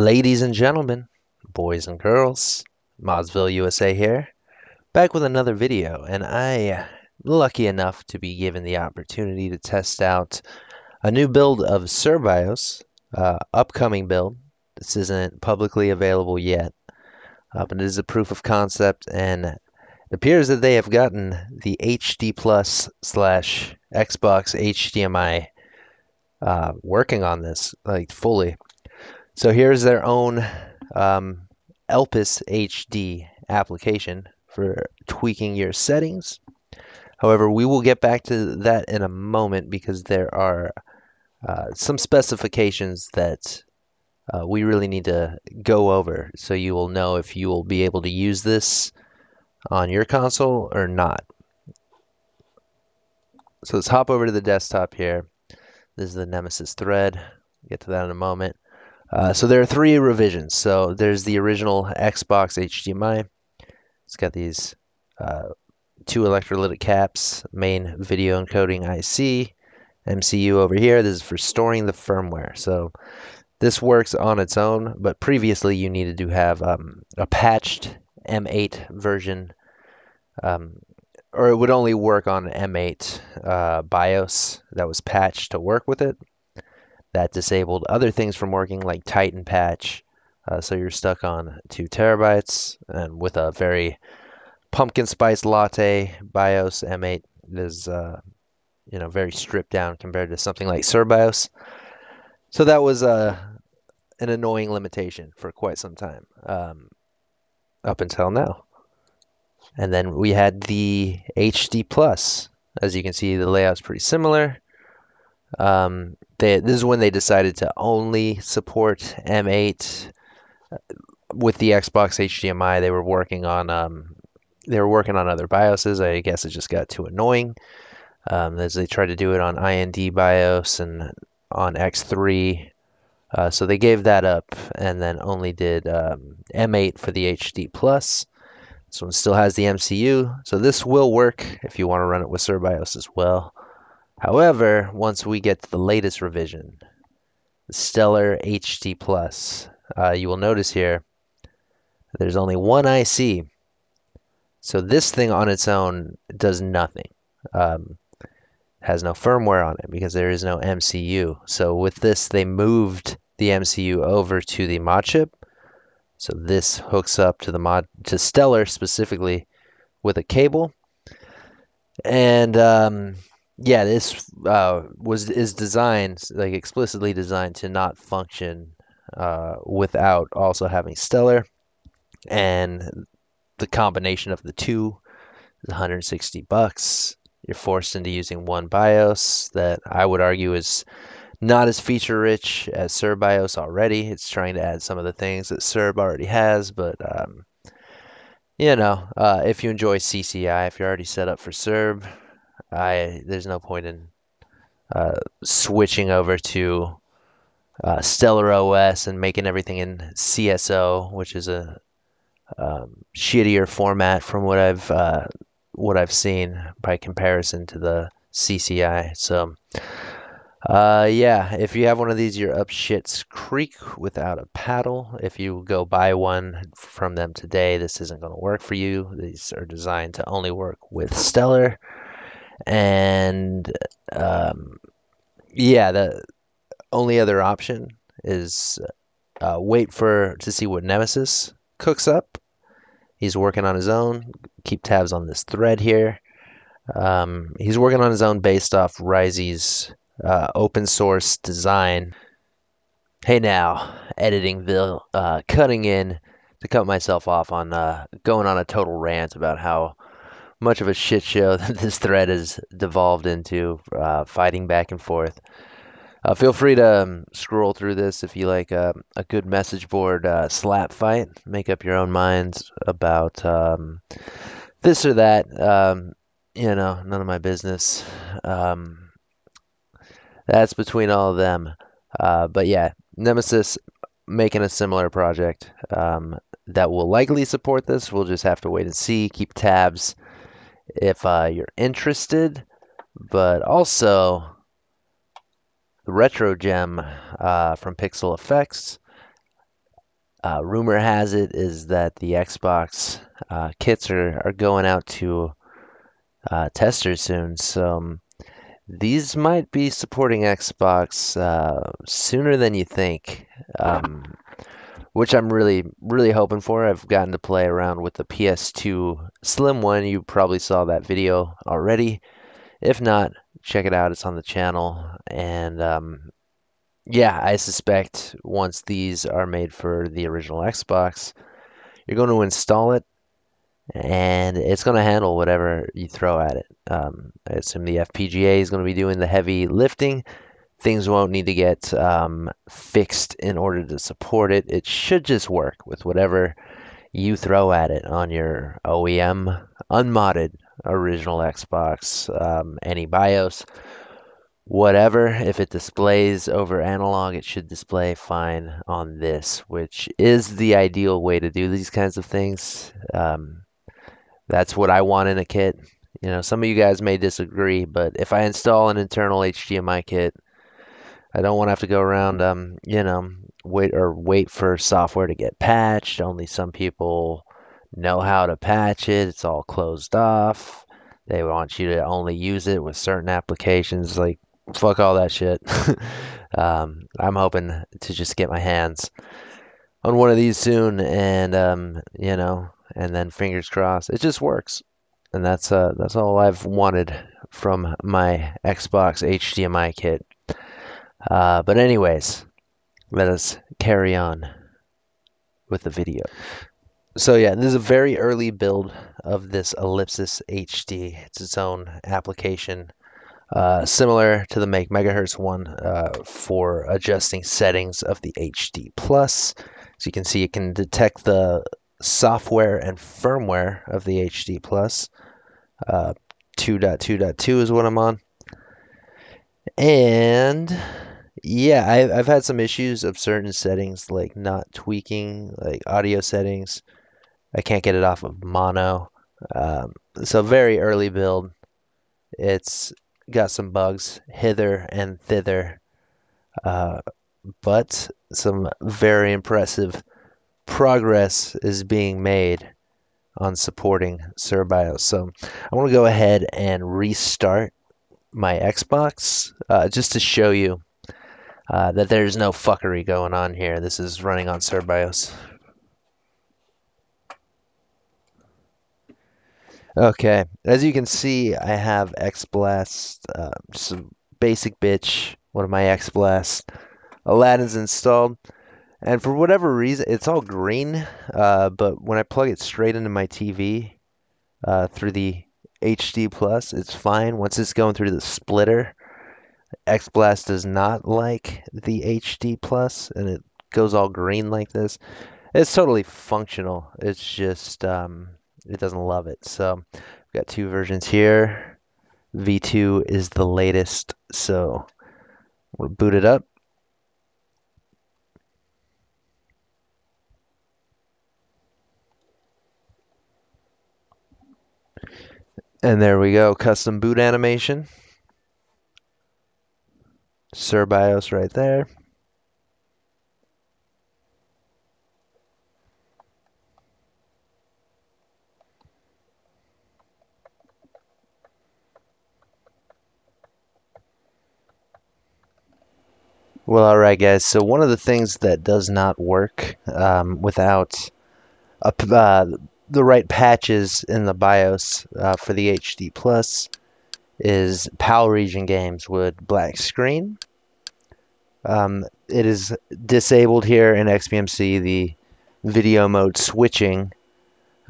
Ladies and gentlemen, boys and girls, ModzvilleUSA here, back with another video, and I lucky enough to be given the opportunity to test out a new build of Cerbios, upcoming build. This isn't publicly available yet, but it is a proof of concept, and it appears that they have gotten the HD Plus / Xbox HDMI working on this like fully. So here's their own Elpis HD application for tweaking your settings. However, we will get back to that in a moment because there are some specifications that we really need to go over so you will know if you will be able to use this on your console or not. So let's hop over to the desktop here. This is the Nemesis thread. Get to that in a moment. So there are 3 revisions. So there's the original Xbox HDMI. It's got these 2 electrolytic caps, main video encoding IC, MCU over here. This is for storing the firmware. So this works on its own, but previously you needed to have a patched M8 version, or it would only work on M8 BIOS that was patched to work with it. That disabled other things from working, like Titan patch. So you're stuck on 2 terabytes, and with a very pumpkin spice latte BIOS, M8 is very stripped down compared to something like Cerbios. So that was an annoying limitation for quite some time, up until now. And then we had the HD Plus. As you can see, the layout's pretty similar. This is when they decided to only support M8 with the Xbox HDMI. They were working on other BIOSes. I guess it just got too annoying as they tried to do it on IND BIOS and on X3. So they gave that up and then only did M8 for the HD Plus. This one still has the MCU, so this will work if you want to run it with Cerbios as well. However, once we get to the latest revision, the StellarHD Plus, you will notice here there's only one IC. So this thing on its own does nothing. Has no firmware on it because there is no MCU. So with this, they moved the MCU over to the mod chip. So this hooks up to Stellar specifically with a cable. And yeah, this is designed, like explicitly designed to not function without also having Stellar. And the combination of the two is $160. You're forced into using one BIOS that I would argue is not as feature rich as Cerbios already. It's trying to add some of the things that Cerb already has, but if you enjoy CCI, if you're already set up for Cerb, there's no point in switching over to StellarOS and making everything in CSO, which is a shittier format from what I've seen by comparison to the CCI. So yeah, if you have one of these, you're up shit's creek without a paddle. If you go buy one from them today, this isn't going to work for you. These are designed to only work with Stellar. And yeah, the only other option is wait to see what Nemesis cooks up. He's working on his own. Keep tabs on this thread here. He's working on his own based off Ryze's open source design. Hey now, Editingville, cutting in to cut myself off on going on a total rant about how much of a shit show that this thread has devolved into, fighting back and forth. Feel free to scroll through this if you like a good message board slap fight. Make up your own minds about this or that. None of my business. That's between all of them. But yeah, Nemesis making a similar project that will likely support this. We'll just have to wait and see. Keep tabs if you're interested. But also, the Retro Gem from Pixel Effects Rumor has it is that the Xbox kits are going out to testers soon, so these might be supporting Xbox sooner than you think, which I'm really hoping for. I've gotten to play around with the PS2 Slim one. You probably saw that video already. If not, check it out. It's on the channel. And yeah, I suspect once these are made for the original Xbox, you're going to install it and it's going to handle whatever you throw at it. I assume the FPGA is going to be doing the heavy lifting. Things won't need to get fixed in order to support it. It should just work with whatever you throw at it on your OEM unmodded original Xbox, any BIOS, whatever. If it displays over analog, it should display fine on this, which is the ideal way to do these kinds of things. That's what I want in a kit. You know, some of you guys may disagree, but if I install an internal HDMI kit, I don't want to have to go around, you know, wait for software to get patched. Only some people know how to patch it. It's all closed off. They want you to only use it with certain applications. Like, fuck all that shit. I'm hoping to just get my hands on one of these soon, and you know, and then fingers crossed, it just works. And that's all I've wanted from my Xbox HDMI kit. But anyways, let us carry on with the video. So yeah, this is a very early build of this Ellipsis HD. It's its own application, similar to the Makemhz one, for adjusting settings of the HD Plus. So you can see it can detect the software and firmware of the HD Plus. 2.2.2 is what I'm on. And yeah, I've had some issues of certain settings, like not tweaking, like audio settings. I can't get it off of mono. So very early build. It's got some bugs hither and thither, but some very impressive progress is being made on supporting Cerbios. So I want to go ahead and restart my Xbox just to show you that there's no fuckery going on here. This is running on Cerbios. Okay, as you can see, I have XBlast, just a basic bitch, one of my XBlast. Aladdin's installed, and for whatever reason, it's all green, but when I plug it straight into my TV through the HD Plus, it's fine. Once it's going through the splitter, XBlast does not like the HD Plus, and it goes all green like this. It's totally functional. It's just it doesn't love it. So we've got two versions here. V2 is the latest. So we'll boot it up. And there we go, custom boot animation. Cerbios right there. Well, alright guys, so one of the things that does not work without the right patches in the BIOS for the HD Plus is PAL region games with black screen. It is disabled here in XBMC, the video mode switching,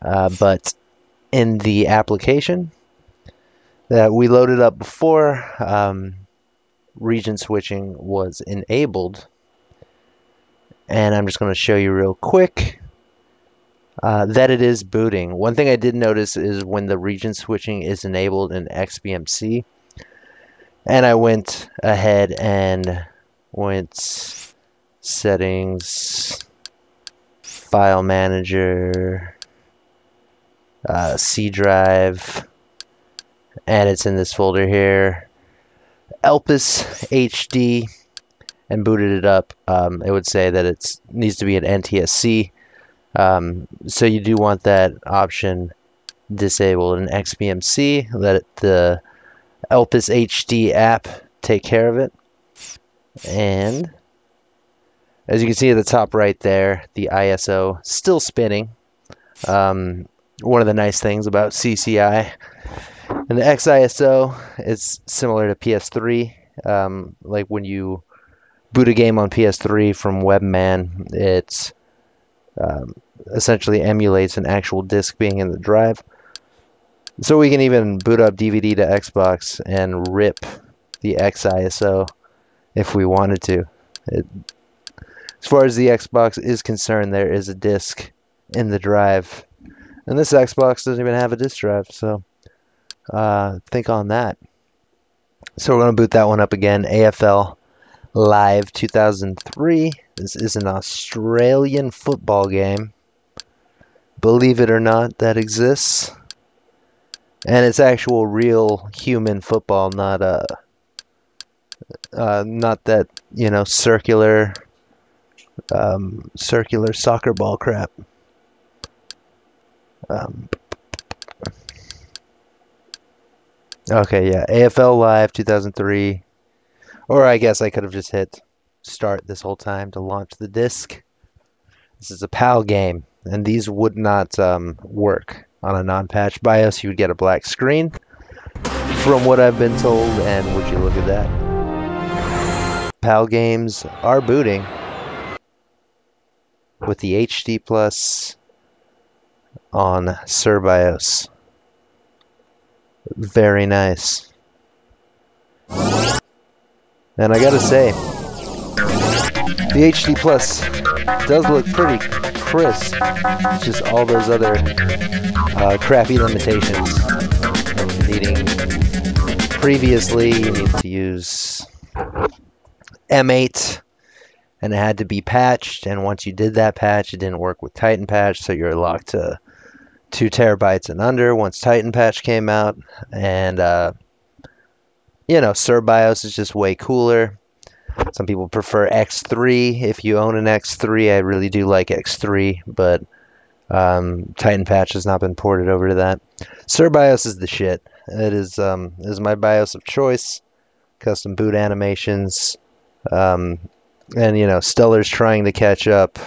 but in the application that we loaded up before, region switching was enabled, and I'm just going to show you real quick that it is booting. One thing I did notice is when the region switching is enabled in XBMC, and I went ahead and went settings, file manager, C drive, and it's in this folder here, Elpis HD and booted it up, it would say that it needs to be an NTSC. So you do want that option disabled in XBMC. Let the Elpis HD app take care of it. And as you can see at the top right there, the ISO still spinning. One of the nice things about CCI and the XISO is similar to PS3. Like when you boot a game on PS3 from Webman, it essentially emulates an actual disc being in the drive. So we can even boot up DVD to Xbox and rip the XISO if we wanted to. As far as the Xbox is concerned, there is a disc in the drive. And this Xbox doesn't even have a disc drive, so think on that. So we're going to boot that one up again. AFL Live 2003. This is an Australian football game. Believe it or not, that exists. And it's actual real human football, not that, you know, circular soccer ball crap. Okay, yeah, AFL Live 2003. Or I guess I could have just hit start this whole time to launch the disc. This is a PAL game, and these would not work on a non-patch BIOS. You would get a black screen, from what I've been told, and would you look at that. PAL games are booting with the HD Plus on Cerbios. Very nice. And I gotta say, the HD Plus does look pretty crisp. It's just all those other crappy limitations. Previously, you needed to use M8, and it had to be patched. And once you did that patch, it didn't work with Titan Patch, so you're locked to 2 terabytes and under once Titan Patch came out. And you know, Cerbios is just way cooler. Some people prefer X3. If you own an X3, I really do like X3, but Titan Patch has not been ported over to that. Cerbios is the shit. It is my BIOS of choice. Custom boot animations, and you know, Stellar's trying to catch up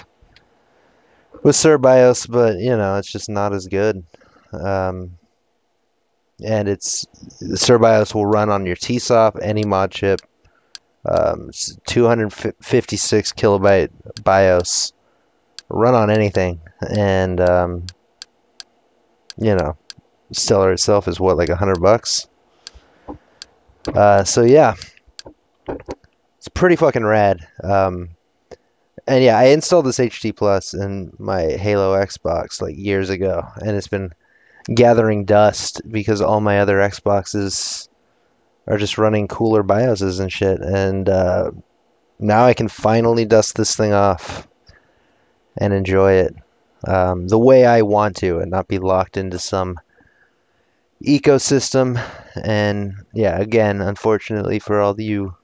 with Cerbios, but you know, it's just not as good. And Cerbios will run on your tsop, any mod chip. 256 kilobyte BIOS, run on anything, and you know, Stellar itself is what, like $100? So yeah, it's pretty fucking rad. And yeah, I installed this HD Plus in my Halo Xbox like years ago, and it's been gathering dust because all my other Xboxes are just running cooler BIOSes and shit. And now I can finally dust this thing off and enjoy it the way I want to, and not be locked into some ecosystem. And yeah, again, unfortunately for all you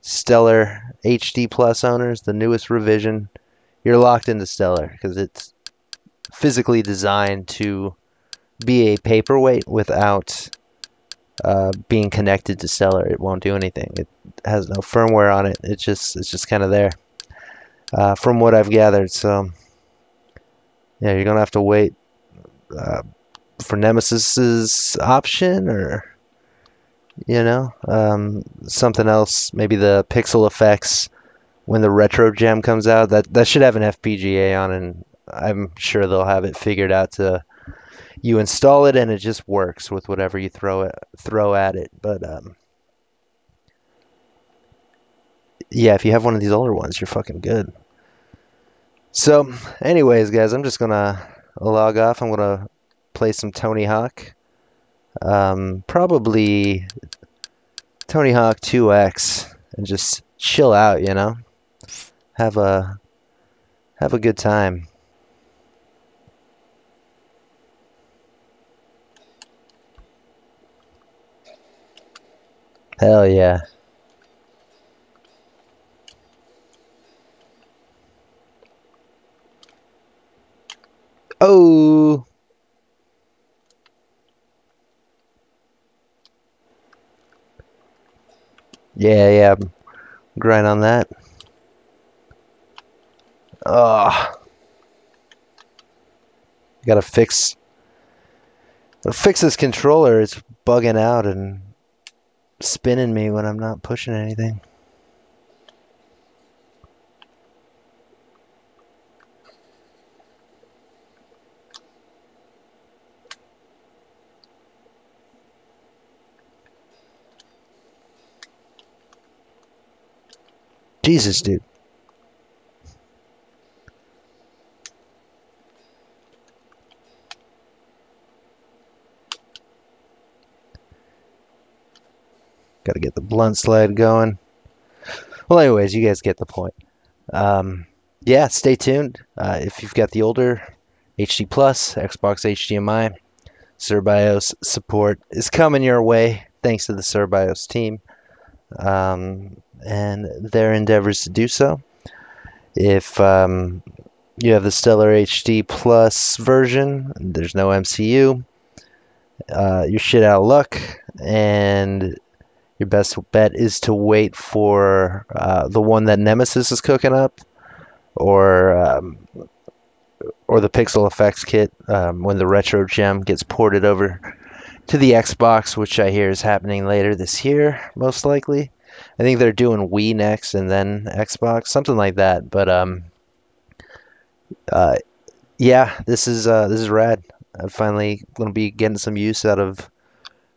Stellar HD Plus owners, the newest revision, you're locked into Stellar because it's physically designed to be a paperweight without being connected to Stellar. It won't do anything. It has no firmware on it. It's just kind of there, from what I've gathered. So yeah, you're gonna have to wait for Nemesis's option, or you know, something else. Maybe the pixel effects when the retro gem comes out. That should have an FPGA on, and I'm sure they'll have it figured out to. You install it and it just works with whatever you throw at it. But yeah, if you have one of these older ones, you're fucking good. So, anyways, guys, I'm just gonna log off. I'm gonna play some Tony Hawk. Probably Tony Hawk 2X, and just chill out. You know, have a good time. Hell yeah. Yeah, grind on that. Ugh. Gotta fix this controller. It's bugging out and spinning me when I'm not pushing anything. Jesus, dude. Got to get the blunt slide going. Well, anyways, you guys get the point. Yeah, stay tuned. If you've got the older HD Plus, Xbox HDMI, Cerbios support is coming your way thanks to the Cerbios team and their endeavors to do so. If you have the StellarHD Plus version, there's no MCU, you're shit out of luck, and your best bet is to wait for the one that Nemesis is cooking up, or the Pixel Effects kit when the Retro Gem gets ported over to the Xbox, which I hear is happening later this year, most likely. I think they're doing Wii next and then Xbox, something like that. But yeah, this is rad. I'm finally gonna be getting some use out of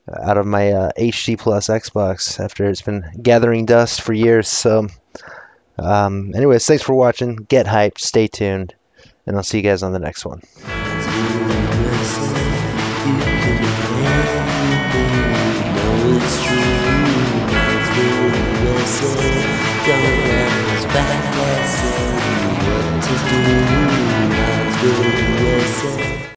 my HD Plus Xbox after it's been gathering dust for years. So, anyways, thanks for watching. Get hyped. Stay tuned, and I'll see you guys on the next one.